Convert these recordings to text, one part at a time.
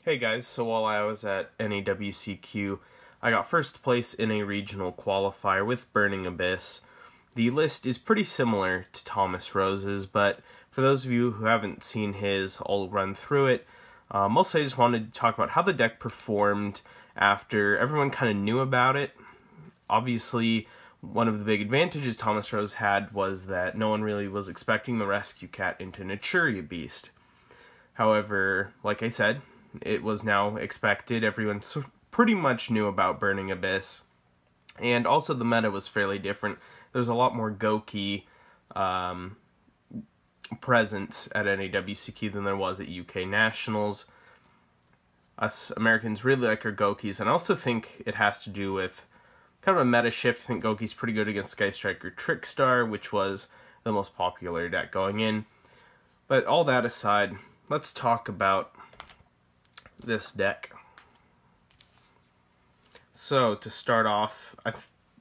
Hey guys, so while I was at NAWCQ, I got first place in a regional qualifier with Burning Abyss. The list is pretty similar to Thomas Rose's, but for those of you who haven't seen his, I'll run through it. Mostly I just wanted to talk about how the deck performed after everyone kind of knew about it. Obviously, one of the big advantages Thomas Rose had was that no one really was expecting the Rescue Cat into Naturia Beast. However, like I said, it was now expected. Everyone pretty much knew about Burning Abyss. And also the meta was fairly different. There's a lot more Goki presence at NAWCQ than there was at UK Nationals. Us Americans really like our Gokis, and I also think it has to do with kind of a meta shift. I think Goki's pretty good against Sky Striker Trickstar, which was the most popular deck going in. But all that aside, let's talk about this deck. So to start off, I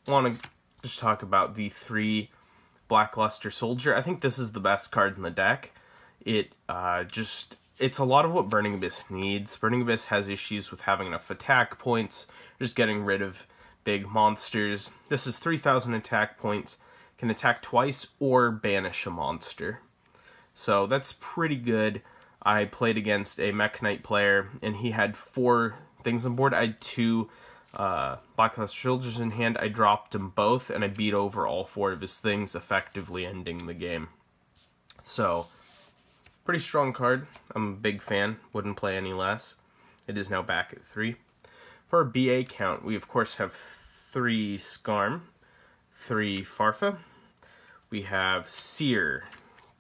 want to just talk about the 3 Blackluster Soldier. I think this is the best card in the deck. It's a lot of what Burning Abyss needs. Burning Abyss has issues with having enough attack points, just getting rid of big monsters. This is 3,000 attack points, can attack twice or banish a monster. So that's pretty good. I played against a Mech Knight player, and he had 4 things on board. I had 2 Blackluster Soldiers in hand. I dropped them both, and I beat over all 4 of his things, effectively ending the game. So, pretty strong card. I'm a big fan. Wouldn't play any less. It is now back at 3. For our BA count, we of course have 3 Skarm, 3 Farfa. We have Seer,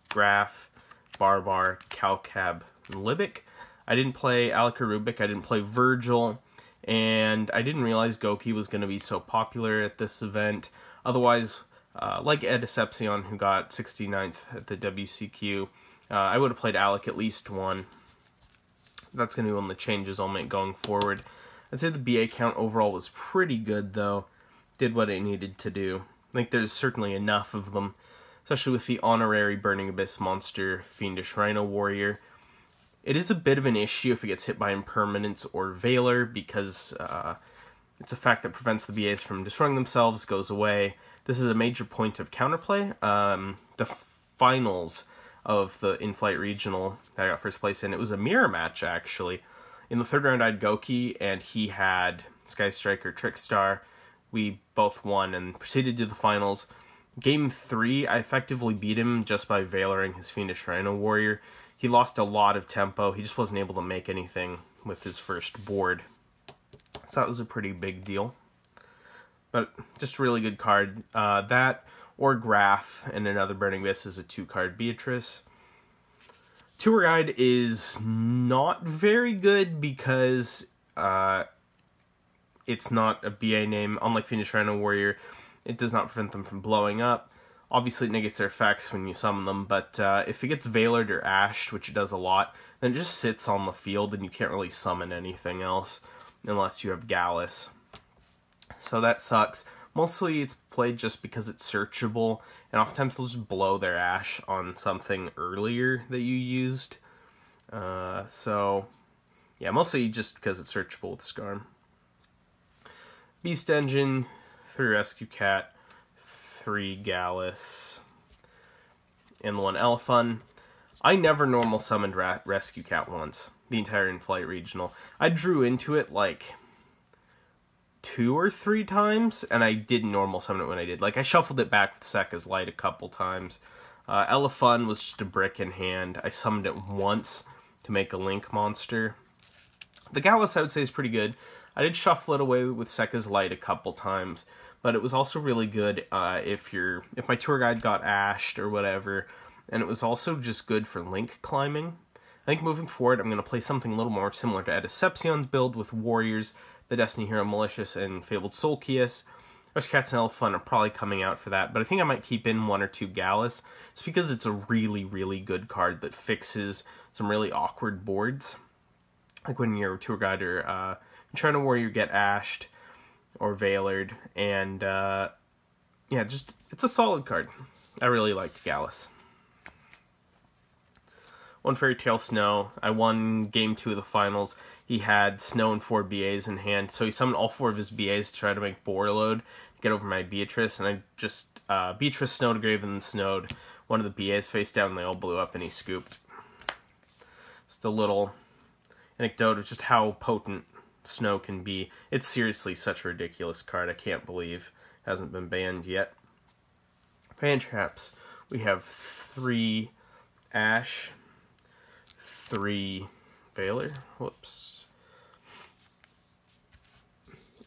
Graf, Barbar, Calcab, and Libic. I didn't play Alaka-Rubik, I didn't play Virgil, and I didn't realize Goki was going to be so popular at this event. Otherwise, like Ed Decepcion, who got 69th at the WCQ, I would have played Alec at least one. That's going to be one of the changes I'll make going forward. I'd say the BA count overall was pretty good, though. Did what it needed to do. I think there's certainly enough of them, especially with the honorary Burning Abyss monster, Fiendish Rhino Warrior. It is a bit of an issue if it gets hit by Impermanence or Veiler, because it's a fact that prevents the BAs from destroying themselves, goes away. This is a major point of counterplay. The finals of the in-flight regional that I got first place in, it was a mirror match, actually. In the 3rd round, I had Goki, and he had Sky Striker Trickstar. We both won and proceeded to the finals. Game 3, I effectively beat him just by Veilering his Fiendish Rhino Warrior. He lost a lot of tempo. He just wasn't able to make anything with his first board. So that was a pretty big deal. But just a really good card. That or Graf and another Burning Abyss is a 2-card Beatrice. Tour Guide is not very good because it's not a BA name. Unlike Fiendish Rhino Warrior, it does not prevent them from blowing up. Obviously, it negates their effects when you summon them, but if it gets Veilered or Ashed, which it does a lot, then it just sits on the field and you can't really summon anything else unless you have Gallus. So that sucks. Mostly it's played just because it's searchable, and oftentimes they'll just blow their Ash on something earlier that you used. So, yeah, mostly just because it's searchable with Skarm. Beast Engine, 3 Rescue Cat, 3 Gallus, and 1 Elefun. I never normal summoned Rescue Cat once, the entire in-flight regional. I drew into it like 2 or 3 times, and I didn't normal summon it when I did. Like, I shuffled it back with Sekka's Light a couple times. Elefun was just a brick in hand. I summoned it once to make a Link monster. The Gallus, I would say, is pretty good. I did shuffle it away with Sekka's Light a couple times, but it was also really good if my tour guide got ashed or whatever, and it was also just good for Link climbing. I think moving forward, I'm going to play something a little more similar to Decepcion's build with Warriors, the Destiny Hero Malicious, and Fabled Solkius. Rescue Cats and Elefun are probably coming out for that, but I think I might keep in 1 or 2 Gallus, just because it's a really, really good card that fixes some really awkward boards. Like when your tour guide or Rhino Warrior get ashed or Veilered, and yeah, just it's a solid card. I really liked Gallus. 1 Fairy Tale Snow. I won game 2 of the finals. He had Snow and 4 BAs in hand, so he summoned all 4 of his BAs to try to make Borreload, get over my Beatrice, and I just Beatrice snowed a grave and then snowed one of the BAs face down, and they all blew up, and he scooped. Just a little anecdote of just how potent Snow can be. It's seriously such a ridiculous card. I can't believe it hasn't been banned yet. Fan traps. We have 3 Ash, 3 Veiler. Whoops.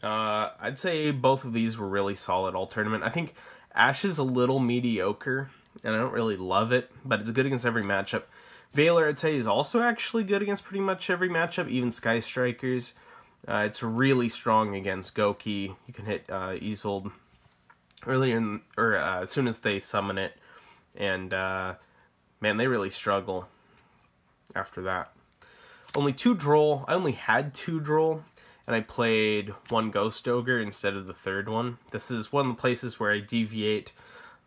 I'd say both of these were really solid all tournament. I think Ash is a little mediocre, and I don't really love it, but it's good against every matchup. Veiler, I'd say, is also actually good against pretty much every matchup, even Sky Strikers. It's really strong against Goki. You can hit Isolde earlier as soon as they summon it, and man, they really struggle after that. Only 2 Droll. I only had 2 Droll, and I played 1 Ghost Ogre instead of the 3rd one. This is one of the places where I deviate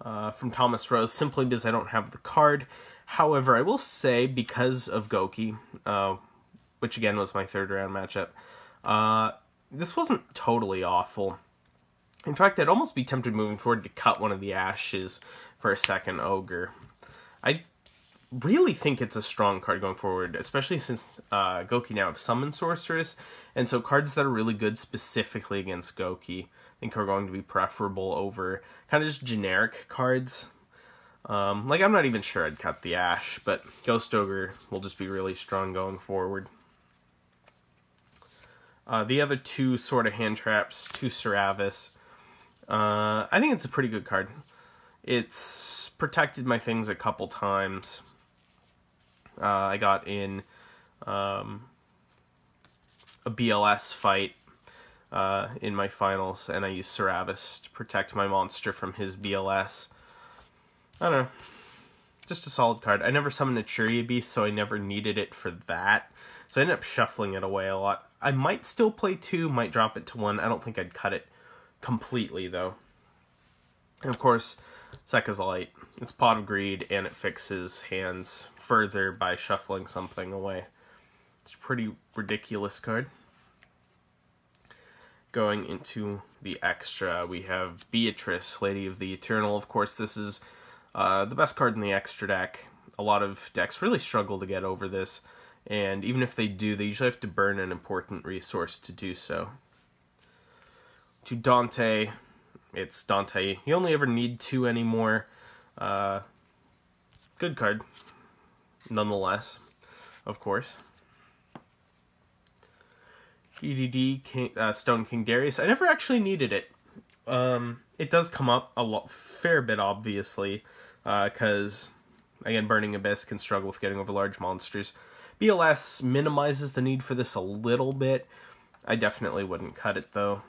from Thomas Rose simply because I don't have the card. However, I will say, because of Goki, which again was my 3rd round matchup, this wasn't totally awful. In fact, I'd almost be tempted moving forward to cut one of the Ashes for a 2nd Ogre. I really think it's a strong card going forward, especially since Goki now have Summon Sorceress, and so cards that are really good specifically against Goki I think are going to be preferable over kind of just generic cards. Like, I'm not even sure I'd cut the Ash, but Ghost Ogre will just be really strong going forward. The other 2 sort of hand traps, 2 Seravis. I think it's a pretty good card. It's protected my things a couple times. I got in a BLS fight in my finals, and I used Seravis to protect my monster from his BLS. I don't know. Just a solid card. I never summoned a Churia Beast, so I never needed it for that. So I ended up shuffling it away a lot. I might still play 2, might drop it to 1. I don't think I'd cut it completely, though. And of course, Sekka's Light. It's Pot of Greed, and it fixes hands further by shuffling something away. It's a pretty ridiculous card. Going into the extra, we have Beatrice, Lady of the Eternal. Of course, this is the best card in the extra deck. A lot of decks really struggle to get over this, and even if they do, they usually have to burn an important resource to do so. To Dante, it's Dante. You only ever need 2 anymore. Good card, nonetheless, of course. EDD, Stone King Darius. I never actually needed it. It does come up a fair bit, obviously, because, again, Burning Abyss can struggle with getting over large monsters. BLS minimizes the need for this a little bit. I definitely wouldn't cut it, though.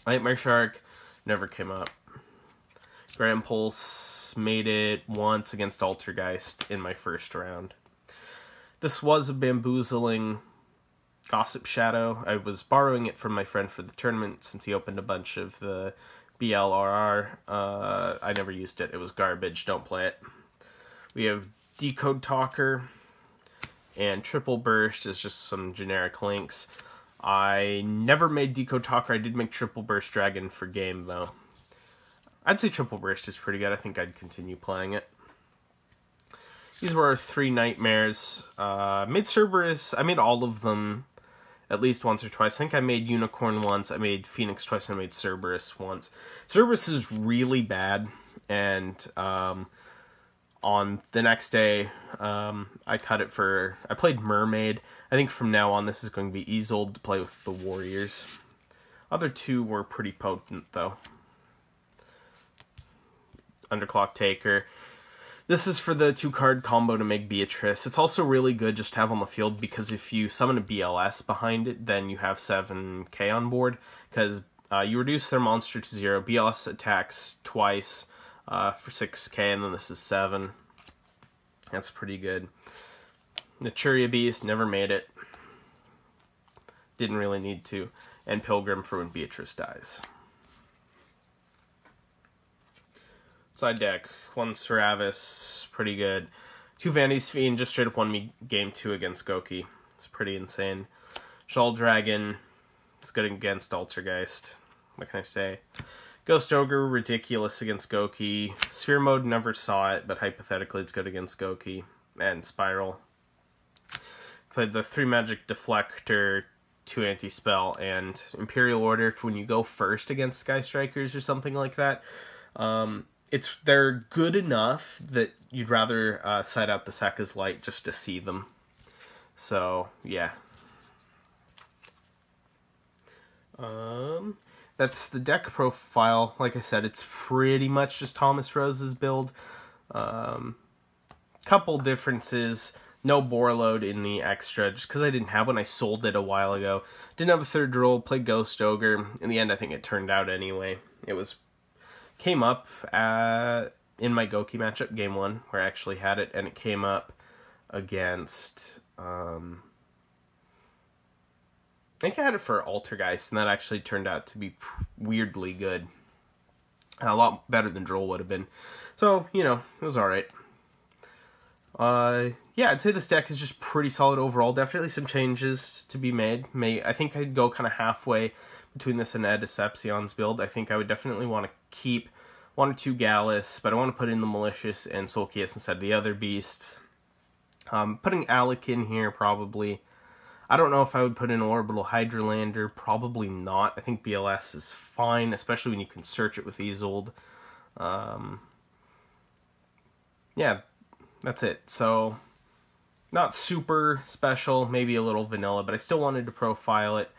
Nightmare Shark never came up. Grand Pulse made it once against Altergeist in my 1st round. This was a bamboozling Gossip Shadow. I was borrowing it from my friend for the tournament since he opened a bunch of the BLRR. I never used it. It was garbage. Don't play it. We have Decode Talker, and Triple Burst is just some generic links. I never made Decode Talker. I did make Triple Burst Dragon for game, though. I'd say Triple Burst is pretty good. I think I'd continue playing it. These were our 3 Nightmares. Made Cerberus. I made all of them at least once or twice. I think I made Unicorn once, I made Phoenix twice, and I made Cerberus once. Cerberus is really bad, and on the next day, I played Mermaid. I think from now on this is going to be Isolde to play with the Warriors. Other 2 were pretty potent, though. Underclock Taker. This is for the 2-card combo to make Beatrice. It's also really good just to have on the field, because if you summon a BLS behind it, then you have 7k on board, because you reduce their monster to 0. BLS attacks twice for 6k, and then this is 7. That's pretty good. Naturia Beast, never made it. Didn't really need to. And Pilgrim for when Beatrice dies. Side deck, 1 Seravis, pretty good. 2 Vandy's Fiend just straight up won me game 2 against Goki. It's pretty insane. Shawl Dragon is good against Altergeist. What can I say? Ghost Ogre, ridiculous against Goki. Sphere Mode, never saw it, but hypothetically it's good against Goki. And Spiral. Played the 3 Magic Deflector, 2 Anti-Spell, and Imperial Order when you go first against Sky Strikers or something like that. They're good enough that you'd rather side out the Sekka's Light just to see them. So, yeah. That's the deck profile. Like I said, it's pretty much just Thomas Rose's build. Couple differences. No Borload in the extra, just because I didn't have one. I sold it a while ago. Didn't have a third roll, played Ghost Ogre. In the end, I think it turned out anyway. Came up in my Goki matchup, game 1, where I actually had it, and it came up against... I think I had it for Altergeist, and that actually turned out to be weirdly good. A lot better than Droll would have been. So, you know, it was alright. Yeah, I'd say this deck is just pretty solid overall. Definitely some changes to be made. I think I'd go kind of halfway between this and Ed Decepcion's build. I think I would definitely want to keep 1 or 2 Gallus, but I want to put in the Malicious and Solkius instead of the other beasts. Putting Alec in here, probably. I don't know if I would put in Orbital Hydralander. Probably not. I think BLS is fine, especially when you can search it with Isolde. Yeah, that's it. So, not super special, maybe a little vanilla, but I still wanted to profile it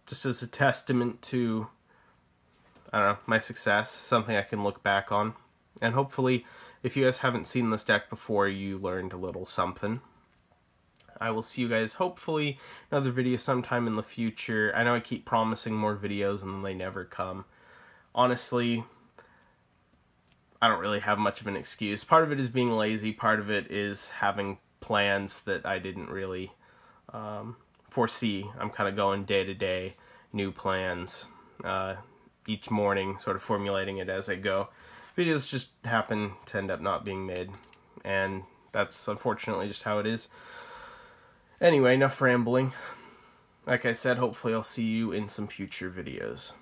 just as a testament to, I don't know, my success, something I can look back on. And hopefully, if you guys haven't seen this deck before, you learned a little something. I will see you guys, hopefully, another video sometime in the future. I know I keep promising more videos and then they never come. Honestly, I don't really have much of an excuse. Part of it is being lazy. Part of it is having plans that I didn't really foresee. I'm kind of going day to day, new plans, each morning, sort of formulating it as I go. Videos just happen to end up not being made, and that's unfortunately just how it is. Anyway, enough rambling. Like I said, hopefully I'll see you in some future videos.